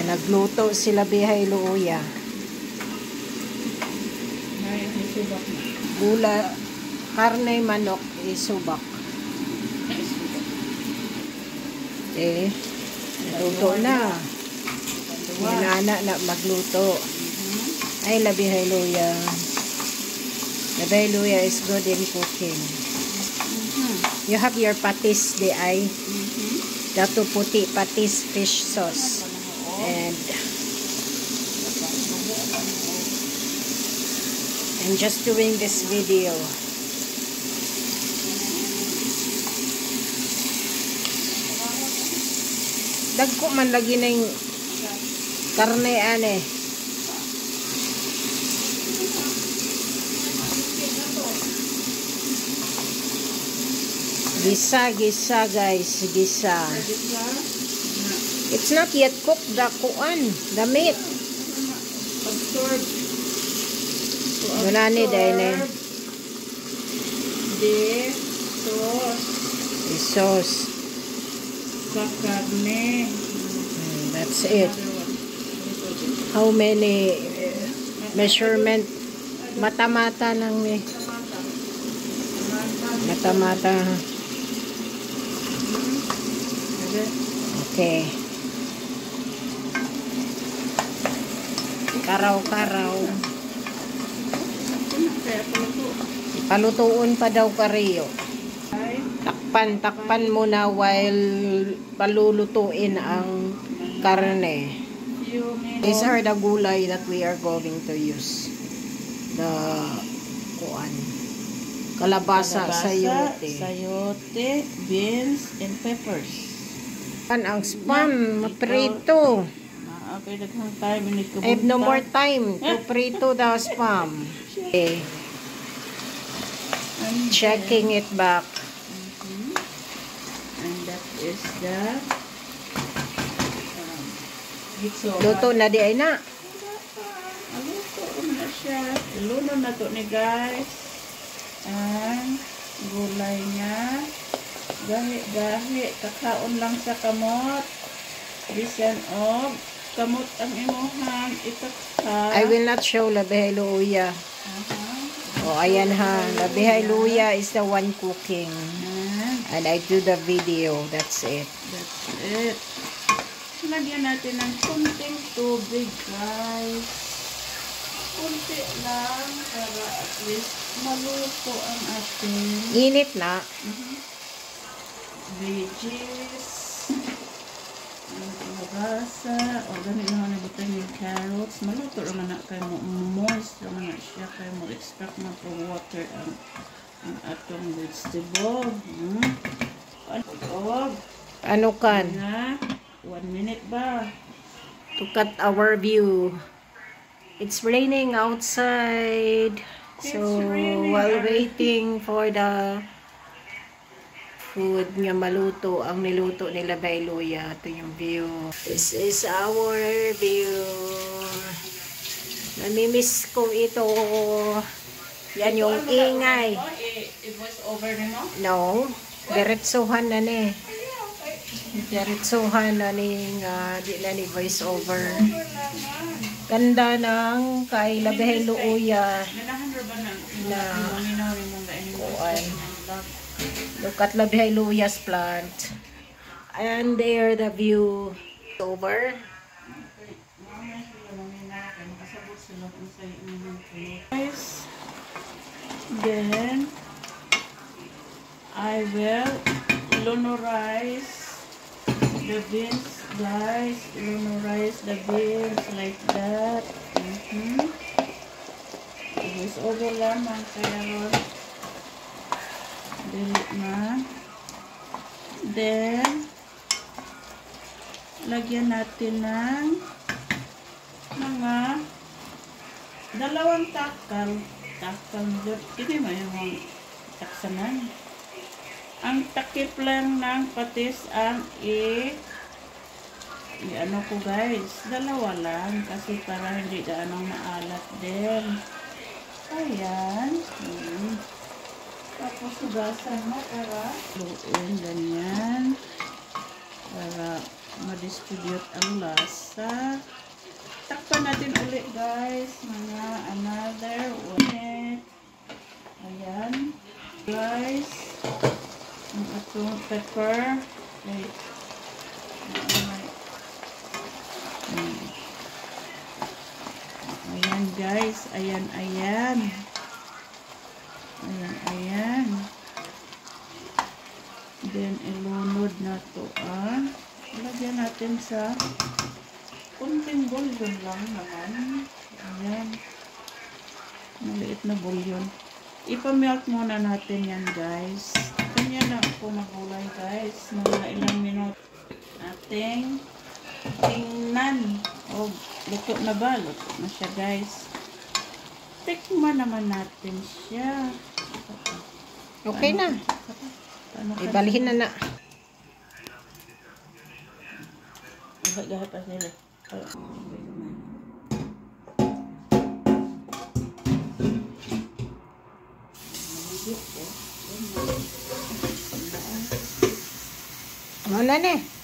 Nagluto sila Bihay Luya. Gula, karne, manok, isubak. Eh, luto na. Nana na magluto. Ay, Bihay Luya. Bihay Luya is good in cooking. You have your patis di ay. Dato puti patis fish sauce. And I'm just doing this video. Dagko man lagi na yung karne ane. Gisa guys, gisa. It's not yet cooked, the kuan, the meat. Wala ni dahil the sauce. That's it. How many measurement? Mata-mata lang ni. Mata-mata. Okay. Karaw-karaw. Palutuon pa daw kariyo. Takpan muna while palulutuin ang karne. These are the gulay that we are going to use. The kuan. Kalabasa, sayote, beans, and peppers. Ang spam, prito. I have no more time to prito the spam. Okay. Checking it back. And that is the luto na di ay na. Luto na siya. Luto na to ni guys. Ang gulay niya. Gahi. Kakaon lang sa kamot. Bisan og kamot ang imuhang itakha. I will not show Bihay Luya. Oh, ayan ha. Bihay Luya is the one cooking. And I do the video. That's it. That's it. Lagyan natin ng kunting tubig, guys. Kunti lang para at least maluto ang ating init na. Veggies. Ang kalabasa. O, ganit naman nabutan yung carrots. Maluto naman na kayo mo. Moist naman na siya. Kayo mo extract na po water ang atong vegetable. Ano kan? 1 minute ba? To cut our view. It's raining outside. So, while waiting for the food nga maluto, ang niluto nila Bihay Luya. Ito yung view. This is our view. Namimiss ko ito. Yan yung ingay. I-voice over mo? No. Diretsuhan na ni. Diretsuhan na ni di na ni voice over. Ganda ng kay Bihay Luya na kuan. Look at Bihay Luya's plant. And there the view over. Then I will lunorize the beans, guys. Lunorize the beans like that. Guys, over lang ang carrot. Dili na. Then lagyan natin ng mga 2 takal. Hindi mo yung taksanan. Ang takip lang ng patis ang ano ko guys, 2 lang kasi para hindi gaano maalat din. Ayan. Tapos hugasan mo para lutuin ganyan para ma-distribute ang lasa. Takpan natin ulit guys, mga another 1 minute. Ayan. Guys, ang atong pepper. Wait. Ayan guys, ayan. Ayan. Then, ilunod na to, Lagyan natin sa kunting bulyon lang naman. Ayan. Maliit na bulyon. Ipamilk muna natin yan, guys. Kanya na ako magulay, guys. Mga ilang minute. Ating tingnan. Oh, luto na ba? Luto na siya, guys. Tikman naman natin siya. Okay na. Ibalihin na na. Gahit pa sila. Wala na.